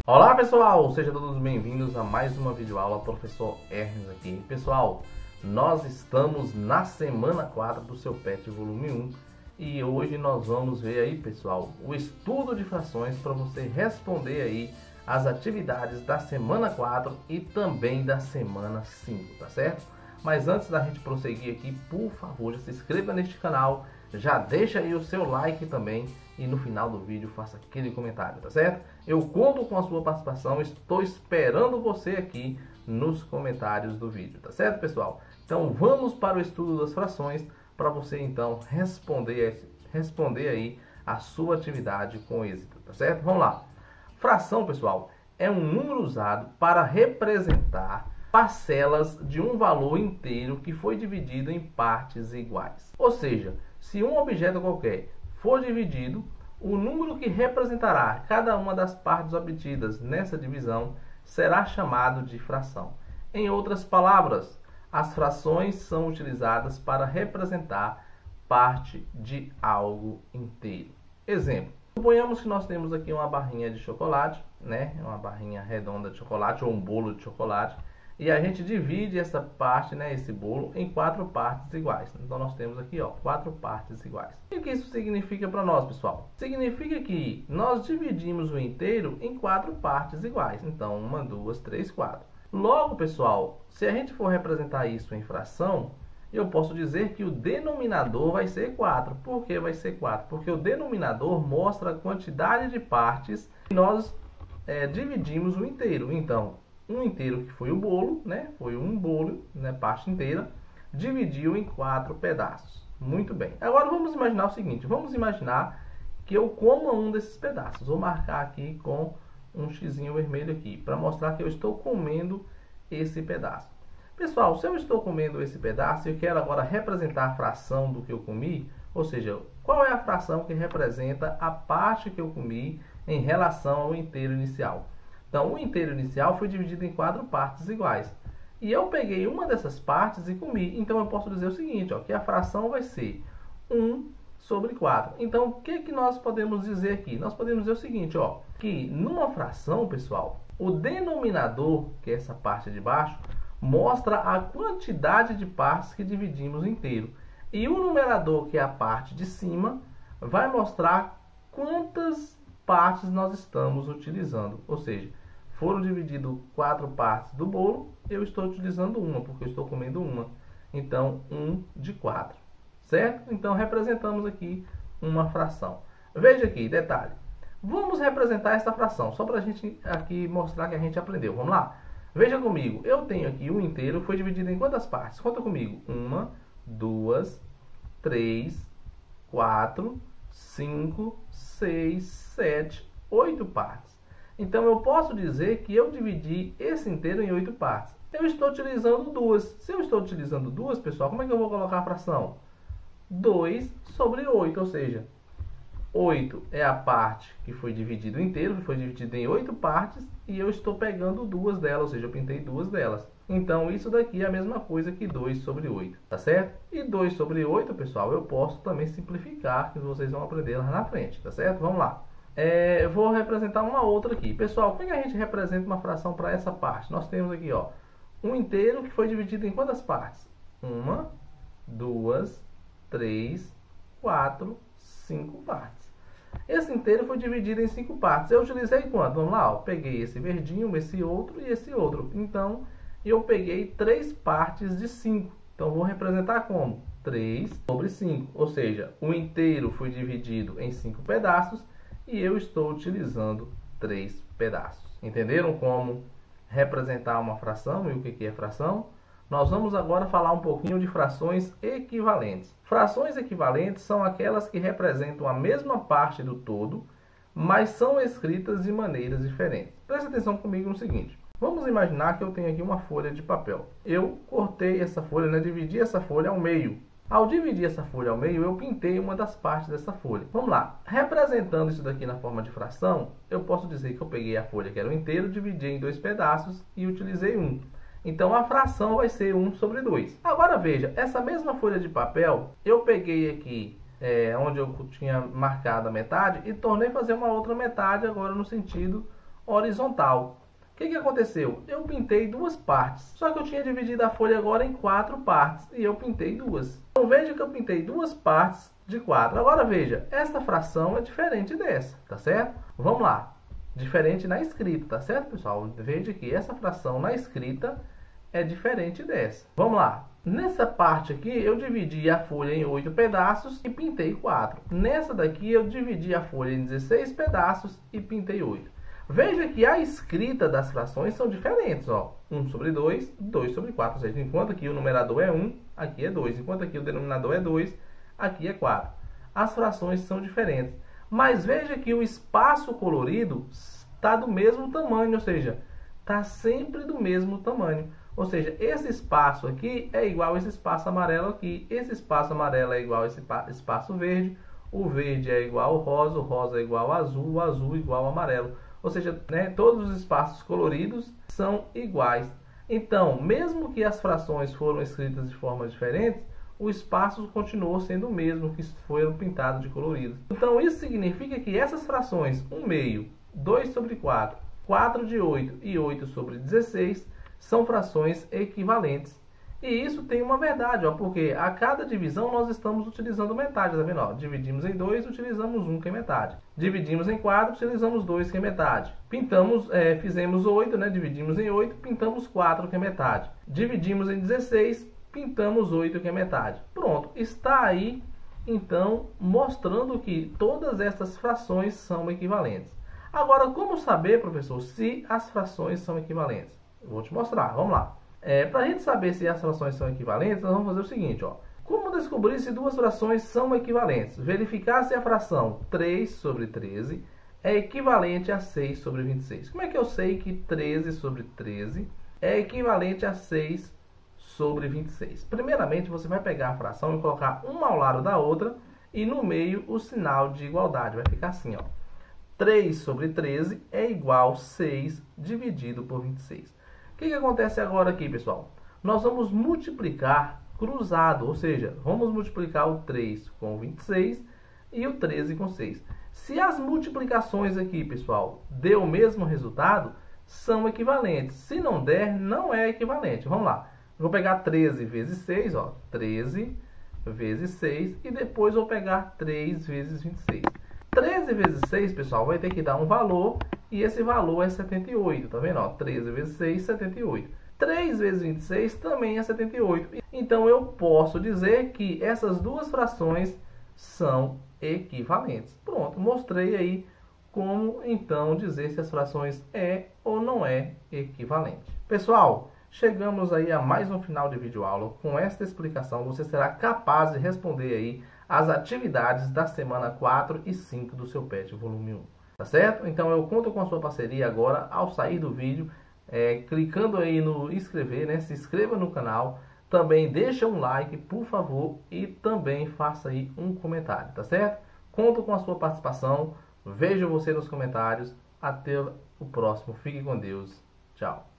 Olá pessoal, sejam todos bem-vindos a mais uma videoaula. Professor Hermes aqui. Pessoal, nós estamos na semana 4 do seu PET volume 1 e hoje nós vamos ver aí, pessoal, o estudo de frações para você responder aí as atividades da semana 4 e também da semana 5, tá certo? Mas antes da gente prosseguir aqui, por favor, já se inscreva neste canal, já deixa aí o seu like também e no final do vídeo faça aquele comentário, tá certo? Eu conto com a sua participação, estou esperando você aqui nos comentários do vídeo, tá certo, pessoal? Então vamos para o estudo das frações para você então responder aí a sua atividade com êxito, tá certo? Vamos lá. Fração, pessoal, é um número usado para representar parcelas de um valor inteiro que foi dividido em partes iguais. Ou seja, se um objeto qualquer for dividido, o número que representará cada uma das partes obtidas nessa divisão será chamado de fração. Em outras palavras, as frações são utilizadas para representar parte de algo inteiro. Exemplo: suponhamos que nós temos aqui uma barrinha de chocolate, né? Uma barrinha redonda de chocolate ou um bolo de chocolate. E a gente divide essa parte, né, esse bolo, em 4 partes iguais. Então nós temos aqui, ó, 4 partes iguais. E o que isso significa para nós, pessoal? Significa que nós dividimos o inteiro em 4 partes iguais. Então, 1, 2, 3, 4. Logo, pessoal, se a gente for representar isso em fração, eu posso dizer que o denominador vai ser 4. Por que vai ser 4? Porque o denominador mostra a quantidade de partes que nós dividimos o inteiro. Então, um inteiro que foi o bolo, né? Foi um bolo, né? Parte inteira, dividiu em 4 pedaços. Muito bem. Agora vamos imaginar o seguinte: vamos imaginar que eu coma um desses pedaços. Vou marcar aqui com um xizinho vermelho aqui, para mostrar que eu estou comendo esse pedaço. Pessoal, se eu estou comendo esse pedaço e eu quero agora representar a fração do que eu comi, ou seja, qual é a fração que representa a parte que eu comi em relação ao inteiro inicial? Então, o inteiro inicial foi dividido em 4 partes iguais. E eu peguei uma dessas partes e comi. Então, eu posso dizer o seguinte, ó, que a fração vai ser 1 sobre 4. Então, o que nós podemos dizer aqui? Nós podemos dizer o seguinte, ó, que numa fração, pessoal, o denominador, que é essa parte de baixo, mostra a quantidade de partes que dividimos inteiro. E o numerador, que é a parte de cima, vai mostrar quantas partes nós estamos utilizando. Ou seja, foram divididas 4 partes do bolo, eu estou utilizando uma, porque eu estou comendo uma. Então, 1 de 4. Certo? Então, representamos aqui uma fração. Veja aqui, detalhe. Vamos representar essa fração, só para a gente aqui mostrar que a gente aprendeu. Vamos lá? Veja comigo. Eu tenho aqui um inteiro, foi dividido em quantas partes? Conta comigo. 1, 2, 3, 4, 5, 6, 7, 8 partes. Então, eu posso dizer que eu dividi esse inteiro em 8 partes. Eu estou utilizando 2. Se eu estou utilizando 2, pessoal, como é que eu vou colocar a fração? 2 sobre 8, ou seja, 8 é a parte que foi dividido inteiro, que foi dividido em 8 partes, e eu estou pegando 2 delas, ou seja, eu pintei 2 delas. Então, isso daqui é a mesma coisa que 2 sobre 8, tá certo? E 2 sobre 8, pessoal, eu posso também simplificar, que vocês vão aprender lá na frente, tá certo? Vamos lá. Vou representar uma outra aqui. Pessoal, como é que a gente representa uma fração para essa parte? Nós temos aqui, ó, um inteiro que foi dividido em quantas partes? 1, 2, 3, 4, 5 partes. Esse inteiro foi dividido em 5 partes. Eu utilizei quanto? Vamos lá, ó, peguei esse verdinho, esse outro e esse outro. Então, eu peguei 3 partes de 5. Então, vou representar como? 3 sobre 5. Ou seja, o inteiro foi dividido em 5 pedaços e eu estou utilizando 3 pedaços. Entenderam como representar uma fração e o que é fração? Nós vamos agora falar um pouquinho de frações equivalentes. Frações equivalentes são aquelas que representam a mesma parte do todo, mas são escritas de maneiras diferentes. Preste atenção comigo no seguinte. Vamos imaginar que eu tenho aqui uma folha de papel. Eu cortei essa folha, né? Dividi essa folha ao meio. Ao dividir essa folha ao meio, eu pintei uma das partes dessa folha. Vamos lá. Representando isso daqui na forma de fração, eu posso dizer que eu peguei a folha que era o inteiro, dividi em 2 pedaços e utilizei 1. Então, a fração vai ser 1 sobre 2. Agora, veja, essa mesma folha de papel, eu peguei aqui onde eu tinha marcado a metade e tornei fazer uma outra metade agora no sentido horizontal. O que aconteceu? Eu pintei duas partes, só que eu tinha dividido a folha agora em 4 partes e eu pintei duas. Então veja que eu pintei duas partes de 4. Agora veja, esta fração é diferente dessa, tá certo? Vamos lá, diferente na escrita, tá certo, pessoal? Veja que essa fração na escrita é diferente dessa. Vamos lá. Nessa parte aqui eu dividi a folha em 8 pedaços e pintei 4. Nessa daqui eu dividi a folha em 16 pedaços e pintei 8. Veja que a escrita das frações são diferentes, ó. 1 sobre 2, 2 sobre 4. Ou seja, enquanto aqui o numerador é 1, aqui é 2. Enquanto aqui o denominador é 2, aqui é 4. As frações são diferentes. Mas veja que o espaço colorido está do mesmo tamanho, ou seja, está sempre do mesmo tamanho. Ou seja, esse espaço aqui é igual a esse espaço amarelo aqui. Esse espaço amarelo é igual a esse espaço verde. O verde é igual ao rosa, o rosa é igual ao azul, o azul é igual ao amarelo. Ou seja, né, todos os espaços coloridos são iguais. Então, mesmo que as frações foram escritas de formas diferentes, o espaço continuou sendo o mesmo, que foram pintados de colorido. Então, isso significa que essas frações, 1 meio, 2 sobre 4, 4 de 8 e 8 sobre 16, são frações equivalentes. E isso tem uma verdade, ó, porque a cada divisão nós estamos utilizando metade, tá vendo? Ó, dividimos em 2, utilizamos 1 que é metade. Dividimos em 4, utilizamos 2 que é metade. Pintamos, fizemos 8, né? Dividimos em 8, pintamos 4 que é metade. Dividimos em 16, pintamos 8 que é metade. Pronto, está aí, então, mostrando que todas essas frações são equivalentes. Agora, como saber, professor, se as frações são equivalentes? Eu vou te mostrar, vamos lá. Para a gente saber se as frações são equivalentes, nós vamos fazer o seguinte, ó. Como descobrir se duas frações são equivalentes? Verificar se a fração 3 sobre 13 é equivalente a 6 sobre 26. Como é que eu sei que 13 sobre 13 é equivalente a 6 sobre 26? Primeiramente, você vai pegar a fração e colocar uma ao lado da outra e no meio o sinal de igualdade. Vai ficar assim, ó. 3 sobre 13 é igual a 6 dividido por 26. O que acontece agora aqui, pessoal? Nós vamos multiplicar cruzado, ou seja, vamos multiplicar o 3 com o 26 e o 13 com 6. Se as multiplicações aqui, pessoal, deu o mesmo resultado, são equivalentes. Se não der, não é equivalente. Vamos lá. Eu vou pegar 13 vezes 6, ó, 13 vezes 6, e depois vou pegar 3 vezes 26. 13 vezes 6, pessoal, vai ter que dar um valor, e esse valor é 78, tá vendo? Ó, 13 vezes 6, 78. 3 vezes 26 também é 78. Então, eu posso dizer que essas duas frações são equivalentes. Pronto, mostrei aí como, então, dizer se as frações é ou não é equivalente. Pessoal, chegamos aí a mais um final de videoaula. Com esta explicação, você será capaz de responder aí as atividades da semana 4 e 5 do seu PET volume 1. Tá certo? Então eu conto com a sua parceria agora ao sair do vídeo, clicando aí no inscrever, né? Se inscreva no canal, também deixa um like, por favor, e também faça aí um comentário, tá certo? Conto com a sua participação, vejo você nos comentários, até o próximo, fique com Deus, tchau.